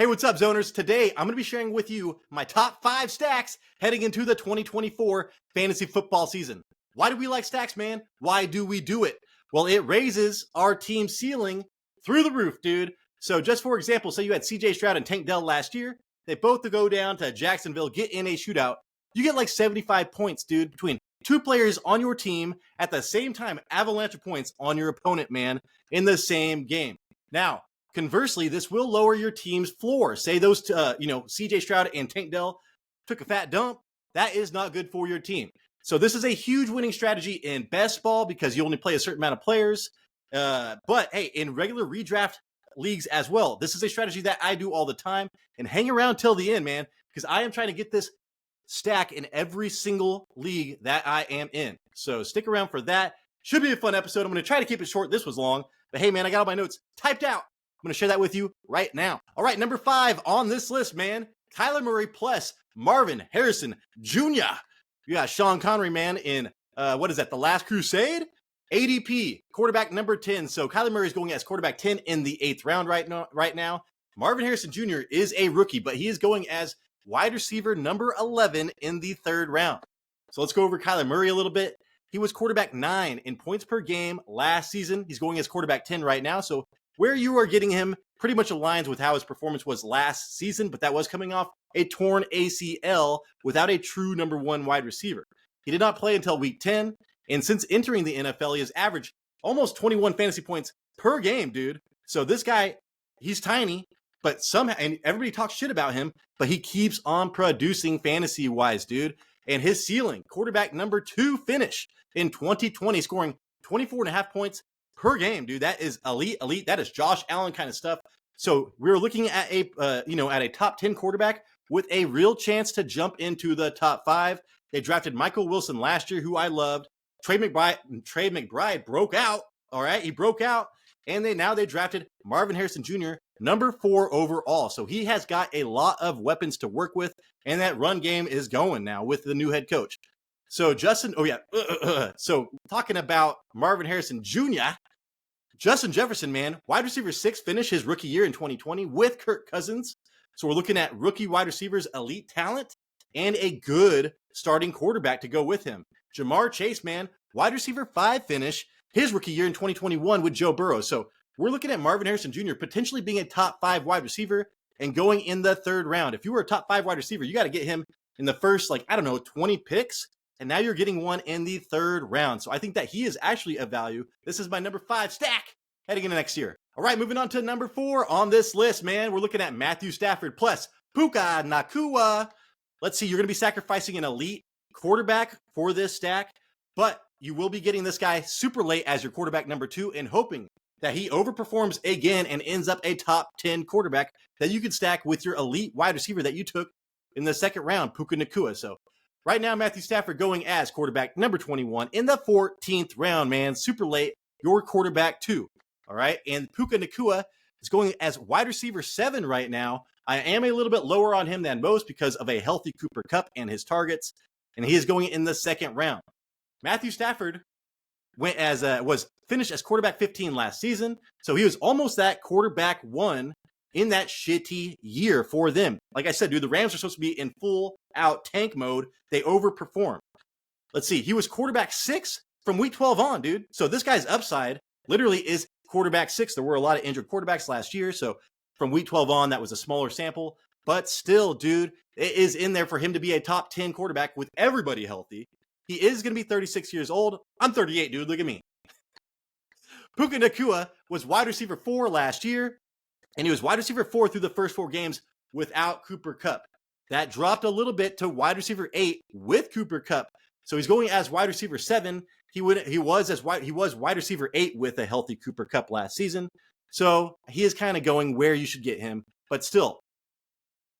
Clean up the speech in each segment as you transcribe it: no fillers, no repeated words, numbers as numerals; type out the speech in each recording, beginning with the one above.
Hey, what's up, Zoners? Today, I'm going to be sharing with you my top 5 stacks heading into the 2024 fantasy football season. Why do we like stacks, man? Why do we do it? Well, it raises our team ceiling through the roof, dude. So just for example, say you had CJ Stroud and Tank Dell last year. They both go down to Jacksonville, get in a shootout. You get like 75 points, dude, between two players on your team at the same time, avalanche of points on your opponent, man, in the same game. Now, conversely, this will lower your team's floor. Say those, CJ Stroud and Tank Dell took a fat dump. That is not good for your team. So this is a huge winning strategy in best ball because you only play a certain amount of players. But hey, in regular redraft leagues as well, this is a strategy that I do all the time. And hang around till the end, man, because I am trying to get this stack in every single league that I am in. So stick around for that. Should be a fun episode. I'm going to try to keep it short. This was long. But hey, man, I got all my notes typed out. I'm going to share that with you right now. All right, number 5 on this list, man. Kyler Murray plus Marvin Harrison Jr. You got Sean Connery, man, in, The Last Crusade? ADP, quarterback number 10. So Kyler Murray is going as quarterback 10 in the 8th round right now. Marvin Harrison Jr. is a rookie, but he is going as wide receiver number 11 in the 3rd round. So let's go over Kyler Murray a little bit. He was quarterback 9 in points per game last season. He's going as quarterback 10 right now. So where you are getting him pretty much aligns with how his performance was last season, but that was coming off a torn ACL without a true number 1 wide receiver. He did not play until week 10, and since entering the NFL, he has averaged almost 21 fantasy points per game, dude. So this guy, he's tiny, but somehow, and everybody talks shit about him, but he keeps on producing fantasy-wise, dude. And his ceiling, quarterback number 2 finish in 2020, scoring 24.5 points per game, dude. That is elite. That is Josh Allen kind of stuff. So we're looking at a top 10 quarterback with a real chance to jump into the top 5. They drafted Michael Wilson last year, who I loved. Trey McBride broke out. All right, he broke out, and they drafted Marvin Harrison Jr. number 4 overall. So he has got a lot of weapons to work with, and that run game is going now with the new head coach. So So talking about Marvin Harrison Jr., Justin Jefferson, man, wide receiver 6 finished his rookie year in 2020 with Kirk Cousins. So we're looking at rookie wide receivers, elite talent, and a good starting quarterback to go with him. Jamar Chase, man, wide receiver 5 finish his rookie year in 2021 with Joe Burrow. So we're looking at Marvin Harrison Jr. potentially being a top 5 wide receiver and going in the 3rd round. If you were a top 5 wide receiver, you got to get him in the first, 20 picks. And now you're getting one in the 3rd round. So I think that he is actually of value. This is my number 5 stack heading into next year. All right, moving on to number 4 on this list, man. We're looking at Matthew Stafford plus Puka Nacua. Let's see, you're going to be sacrificing an elite quarterback for this stack, but you will be getting this guy super late as your quarterback number 2 and hoping that he overperforms again and ends up a top 10 quarterback that you could stack with your elite wide receiver that you took in the 2nd round, Puka Nacua. So right now, Matthew Stafford going as quarterback number 21 in the 14th round, man. Super late, your quarterback 2. All right. And Puka Nacua is going as wide receiver 7 right now. I am a little bit lower on him than most because of a healthy Cooper Kupp and his targets. And he is going in the 2nd round. Matthew Stafford was finished as quarterback 15 last season. So he was almost that quarterback 1 in that shitty year for them. Like I said, dude, the Rams are supposed to be in full out tank mode. They overperformed. Let's see. He was quarterback 6 from week 12 on, dude. So this guy's upside literally is quarterback 6. There were a lot of injured quarterbacks last year. So from week 12 on, that was a smaller sample. But still, dude, it is in there for him to be a top 10 quarterback with everybody healthy. He is going to be 36 years old. I'm 38, dude. Look at me. Puka Nacua was wide receiver 4 last year. And he was wide receiver 4 through the first 4 games without Cooper Kupp. That dropped a little bit to wide receiver 8 with Cooper Kupp. So he's going as wide receiver 7. He was wide receiver 8 with a healthy Cooper Kupp last season. So he is kind of going where you should get him. But still,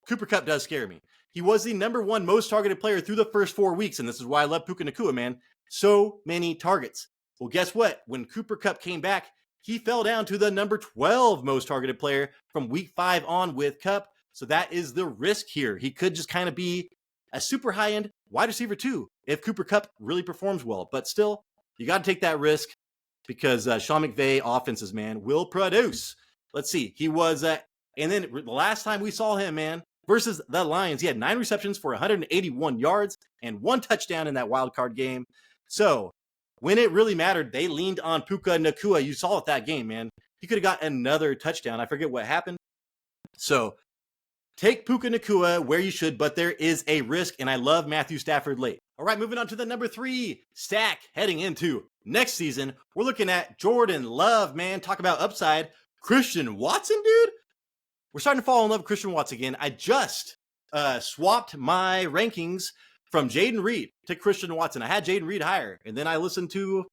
Cooper Kupp does scare me. He was the number 1 most targeted player through the first 4 weeks. And this is why I love Puka Nacua, man. So many targets. Well, guess what? When Cooper Kupp came back, he fell down to the number 12 most targeted player from week 5 on with Kupp. So that is the risk here. He could just kind of be a super high-end wide receiver 2 if Cooper Kupp really performs well. But still, you got to take that risk because Sean McVay offenses, man, will produce. Let's see. He was And then the last time we saw him, man, versus the Lions, he had 9 receptions for 181 yards and 1 touchdown in that wild card game. So when it really mattered, they leaned on Puka Nacua. You saw it that game, man. He could have got another touchdown. I forget what happened. So take Puka Nacua where you should, but there is a risk, and I love Matthew Stafford late. All right, moving on to the number 3 stack heading into next season. We're looking at Jordan Love, man. Talk about upside. Christian Watson, dude. We're starting to fall in love with Christian Watson again. I just swapped my rankings from Jayden Reed to Christian Watson. I had Jayden Reed higher, and then I listened to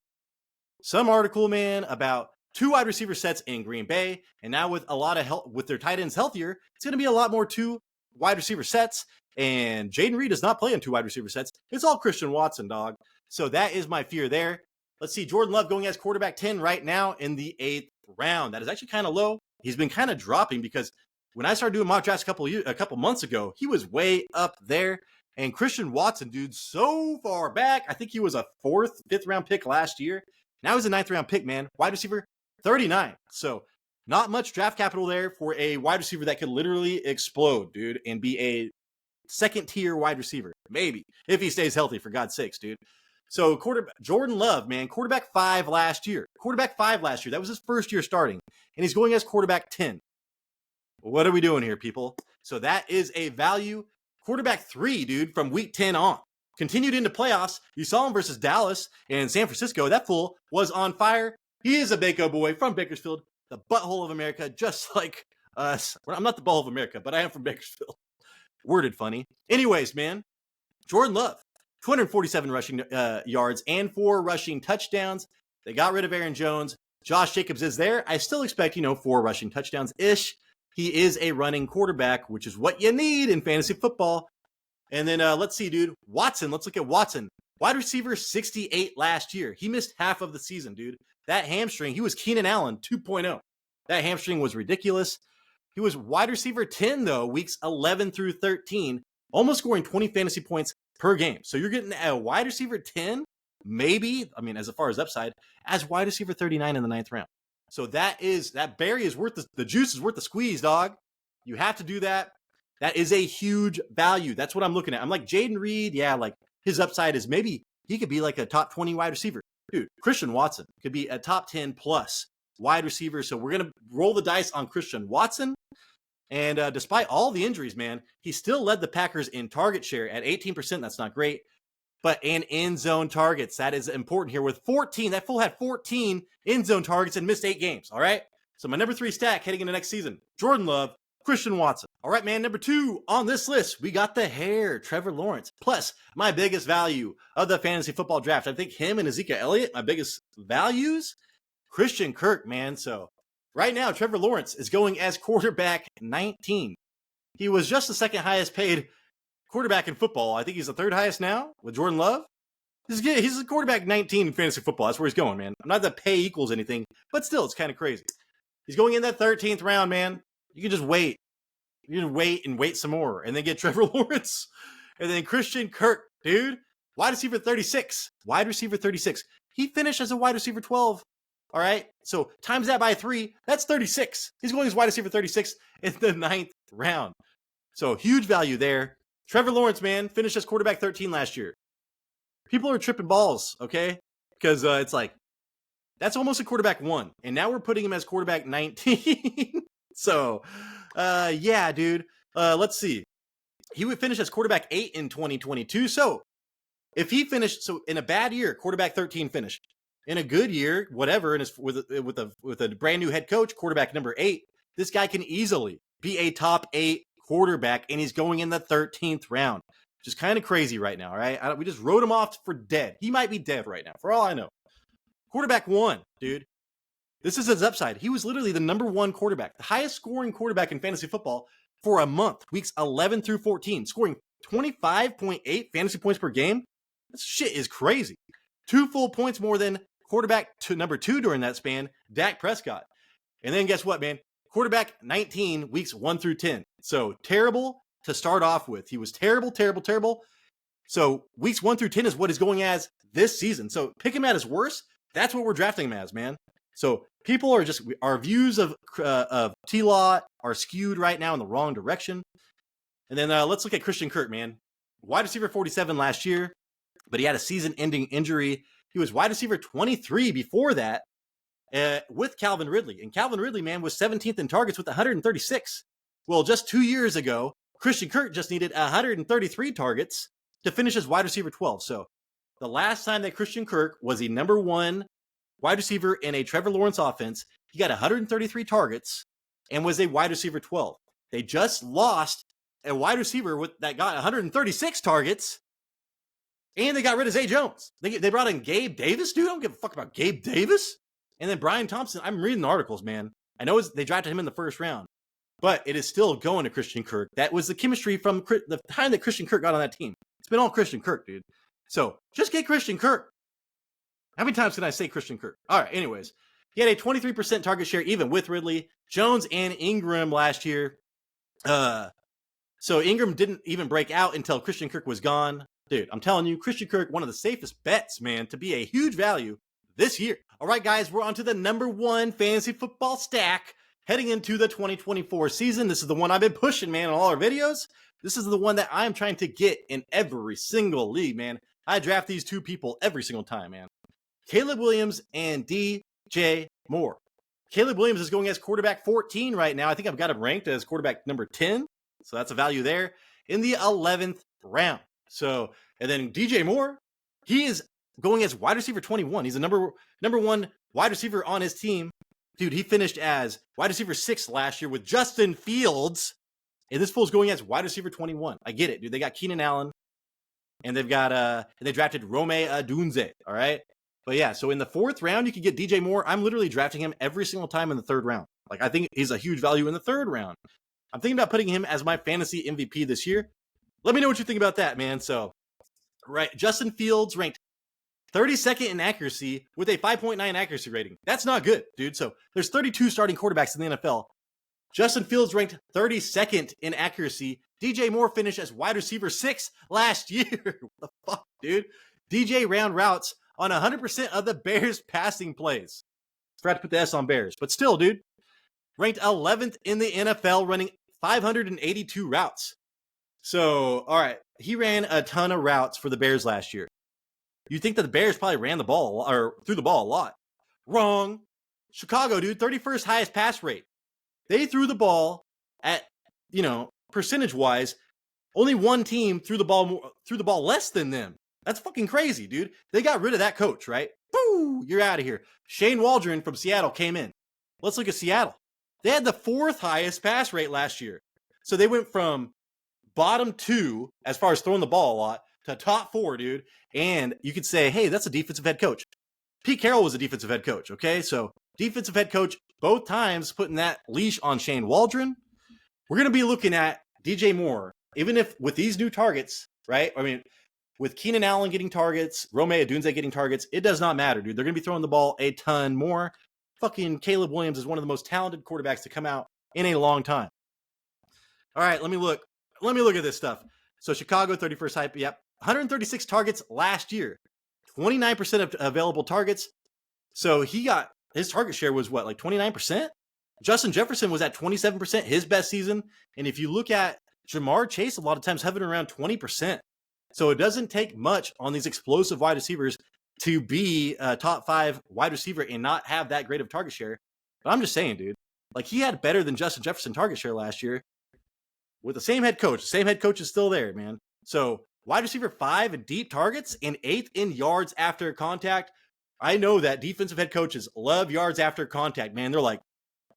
some article, man, about 2 wide receiver sets in Green Bay, and now with a lot of help with their tight ends healthier, it's going to be a lot more 2 wide receiver sets. And Jayden Reed does not play in 2 wide receiver sets. It's all Christian Watson, dog. So that is my fear there. Let's see, Jordan Love going as quarterback 10 right now in the 8th round. That is actually kind of low. He's been kind of dropping because when I started doing mock drafts a couple months ago, he was way up there. And Christian Watson, dude, so far back. I think he was a 4th, 5th round pick last year. Now he's a 9th round pick, man. Wide receiver 39. So not much draft capital there for a wide receiver that could literally explode, dude, and be a 2nd tier wide receiver. Maybe. If he stays healthy, for God's sakes, dude. So Jordan Love, man, quarterback 5 last year. That was his first year starting. And he's going as quarterback 10. What are we doing here, people? So that is a value. Quarterback 3, dude, from week 10 on. Continued into playoffs. You saw him versus Dallas and San Francisco. That fool was on fire. He is a Baco boy from Bakersfield, the butthole of America, just like us. I'm not the butthole of America, but I am from Bakersfield. Worded funny. Anyways, man, Jordan Love, 247 rushing yards and 4 rushing touchdowns. They got rid of Aaron Jones. Josh Jacobs is there. I still expect, 4 rushing touchdowns-ish. He is a running quarterback, which is what you need in fantasy football. And then let's see, dude. Watson. Let's look at Watson. Wide receiver 68 last year. He missed half of the season, dude. That hamstring, he was Keenan Allen 2.0. That hamstring was ridiculous. He was wide receiver 10, though, weeks 11 through 13, almost scoring 20 fantasy points per game. So you're getting a wide receiver 10, maybe, as far as upside, as wide receiver 39 in the 9th round. So that berry is worth the juice is worth the squeeze, dog. You have to do that. That is a huge value. That's what I'm looking at. I'm like Jayden Reed. Yeah, like his upside is maybe he could be like a top 20 wide receiver. Dude, Christian Watson could be a top 10 plus wide receiver. So we're going to roll the dice on Christian Watson. And despite all the injuries, man, he still led the Packers in target share at 18%. That's not great. But in end zone targets, that is important here with 14. That fool had 14 end zone targets and missed 8 games. All right. So my number 3 stack heading into next season, Jordan Love, Christian Watson. All right, man. Number 2 on this list, we got the hair, Trevor Lawrence. Plus, my biggest value of the fantasy football draft. I think him and Ezekiel Elliott, my biggest values. Christian Kirk, man. So right now, Trevor Lawrence is going as quarterback 19. He was just the 2nd highest paid quarterback in football. I think he's the 3rd highest now with Jordan Love. He's a quarterback 19 in fantasy football. That's where he's going, man. I'm not that pay equals anything, but still, it's kind of crazy. He's going in that 13th round, man. You can just wait. You can wait and wait some more and then get Trevor Lawrence. And then Christian Kirk, dude. Wide receiver 36. Wide receiver 36. He finished as a wide receiver 12. All right. So times that by 3, that's 36. He's going as wide receiver 36 in the 9th round. So huge value there. Trevor Lawrence, man, finished as quarterback 13 last year. People are tripping balls, okay? Because it's like, that's almost a quarterback 1. And now we're putting him as quarterback 19. So, yeah, dude. Let's see. He would finish as quarterback 8 in 2022. So, if he finished, in a bad year, quarterback 13 finish. In a good year, whatever, and with a brand new head coach, quarterback number 8, this guy can easily be a top 8 quarterback, and he's going in the 13th round. Which is kind of crazy right now, all right? We just wrote him off for dead. He might be dead right now, for all I know. Quarterback 1, dude. This is his upside. He was literally the number 1 quarterback, the highest scoring quarterback in fantasy football for a month, weeks 11 through 14, scoring 25.8 fantasy points per game. This shit is crazy. 2 full points more than quarterback to number 2 during that span, Dak Prescott. And then guess what, man? Quarterback 19, weeks 1 through 10. So terrible to start off with. He was terrible. So weeks 1 through 10 is what he's going as this season. So pick him at his worst. That's what we're drafting him as, man. So people are just, our views of T-Law are skewed right now in the wrong direction. And then let's look at Christian Kirk, man. Wide receiver 47 last year, but he had a season-ending injury. He was wide receiver 23 before that with Calvin Ridley. And Calvin Ridley, man, was 17th in targets with 136. Well, just 2 years ago, Christian Kirk just needed 133 targets to finish as wide receiver 12. So the last time that Christian Kirk was the number one wide receiver in a Trevor Lawrence offense, he got 133 targets and was a wide receiver 12. They just lost a wide receiver that got 136 targets, and they got rid of Zay Jones. They brought in Gabe Davis, dude. I don't give a fuck about Gabe Davis. And then Brian Thompson. I'm reading the articles, man. I know they drafted him in the first round, but it is still going to Christian Kirk. That was the chemistry from the time that Christian Kirk got on that team. It's been all Christian Kirk, dude. So just get Christian Kirk. How many times can I say Christian Kirk? All right, anyways. He had a 23% target share even with Ridley, Jones, and Ingram last year. So Ingram didn't even break out until Christian Kirk was gone. Dude, I'm telling you, Christian Kirk, one of the safest bets, man, to be a huge value this year. All right, guys, we're on to the number one fantasy football stack heading into the 2024 season. This is the one I've been pushing, man, in all our videos. This is the one that I'm trying to get in every single league, man. I draft these two people every single time, man. Caleb Williams and DJ Moore. Caleb Williams is going as quarterback 14 right now. I think I've got him ranked as quarterback number 10. So that's a value there in the 11th round. So, and then DJ Moore, he is going as wide receiver 21. He's the number one wide receiver on his team. Dude, he finished as wide receiver 6 last year with Justin Fields. And this fool's going as wide receiver 21. I get it, dude. They got Keenan Allen. And they've got, they drafted Rome Odunze. All right. But yeah, so in the 4th round, you can get DJ Moore. I'm literally drafting him every single time in the 3rd round. Like, I think he's a huge value in the 3rd round. I'm thinking about putting him as my fantasy MVP this year. Let me know what you think about that, man. So, right, Justin Fields ranked 32nd in accuracy with a 5.9 accuracy rating. That's not good, dude. So, there's 32 starting quarterbacks in the NFL. Justin Fields ranked 32nd in accuracy. DJ Moore finished as wide receiver 6 last year. What the fuck, dude? DJ ran routes on 100% of the Bears passing plays. Forgot to put the S on Bears. But still, dude, ranked 11th in the NFL, running 582 routes. So, all right, he ran a ton of routes for the Bears last year. You think that the Bears probably ran the ball or threw the ball a lot. Wrong. Chicago, dude, 31st highest pass rate. They threw the ball at, percentage-wise, only one team threw the ball less than them. That's fucking crazy, dude. They got rid of that coach, right? Boo! You're out of here. Shane Waldron from Seattle came in. Let's look at Seattle. They had the 4th highest pass rate last year. So they went from bottom 2, as far as throwing the ball a lot, to top 4, dude. And you could say, hey, that's a defensive head coach. Pete Carroll was a defensive head coach, okay? So defensive head coach both times putting that leash on Shane Waldron. We're going to be looking at DJ Moore, even if with these new targets, right? I mean, with Keenan Allen getting targets, Rome Odunze getting targets, it does not matter, dude. They're going to be throwing the ball a ton more. Fucking Caleb Williams is one of the most talented quarterbacks to come out in a long time. All right, let me look. Let me look at this stuff. So Chicago, 31st hype. Yep. 136 targets last year. 29% of available targets. So his target share was what, like 29%? Justin Jefferson was at 27%, his best season. And if you look at Jamar Chase, a lot of times hovering around 20%. So it doesn't take much on these explosive wide receivers to be a top 5 wide receiver and not have that great of target share. But I'm just saying, dude, like he had better than Justin Jefferson target share last year with the same head coach. The same head coach is still there, man. So wide receiver 5 in deep targets and 8th in yards after contact. I know that defensive head coaches love yards after contact, man. They're like,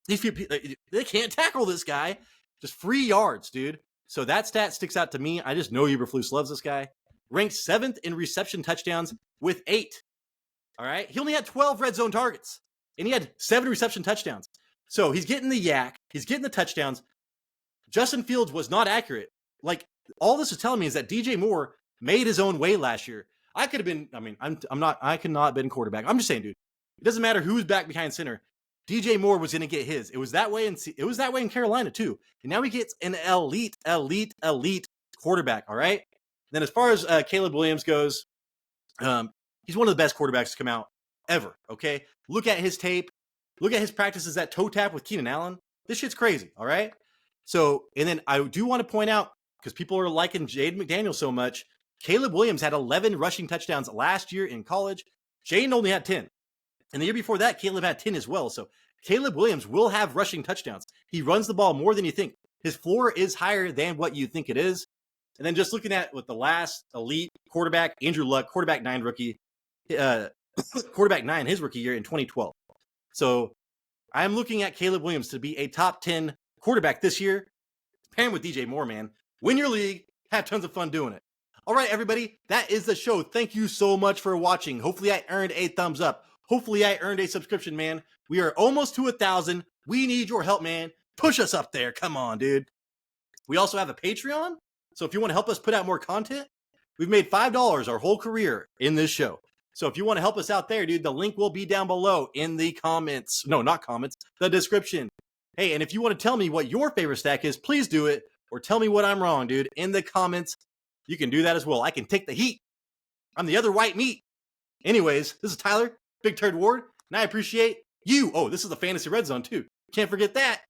they can't tackle this guy. Just free yards, dude. So that stat sticks out to me. I just know Eberflus loves this guy. Ranked 7th in reception touchdowns with 8. All right. He only had 12 red zone targets and he had 7 reception touchdowns. So he's getting the yak. He's getting the touchdowns. Justin Fields was not accurate. Like all this is telling me is that DJ Moore made his own way last year. I could have been, I could not have been quarterback. I'm just saying, dude, it doesn't matter who's back behind center. DJ Moore was going to get his. It was that way in Carolina too. And now he gets an elite quarterback. All right. Then as far as Caleb Williams goes, he's one of the best quarterbacks to come out ever. Okay. Look at his tape. Look at his practices at toe tap with Keenan Allen. This shit's crazy, all right? So, and then I do want to point out, because people are liking Jaden McDaniel so much, Caleb Williams had 11 rushing touchdowns last year in college. Jaden only had 10. And the year before that, Caleb had 10 as well. So Caleb Williams will have rushing touchdowns. He runs the ball more than you think. His floor is higher than what you think it is. And then just looking at with the last elite quarterback, Andrew Luck, quarterback 9 rookie, quarterback 9 his rookie year in 2012. So I'm looking at Caleb Williams to be a top 10 quarterback this year. Pairing with DJ Moore, man. Win your league. Have tons of fun doing it. All right, everybody. That is the show. Thank you so much for watching. Hopefully I earned a thumbs up. Hopefully I earned a subscription, man. We are almost to 1,000. We need your help, man. Push us up there. Come on, dude. We also have a Patreon. So if you want to help us put out more content, we've made $5 our whole career in this show. So if you want to help us out there, dude, the link will be down below in the comments. No, not comments, the description. Hey, and if you want to tell me what your favorite stack is, please do it. Or tell me what I'm wrong, dude, in the comments. You can do that as well. I can take the heat. I'm the other white meat. Anyways, this is Tyler, Big Turd Ward, and I appreciate you. Oh, this is the Fantasy Red Zone, too. Can't forget that.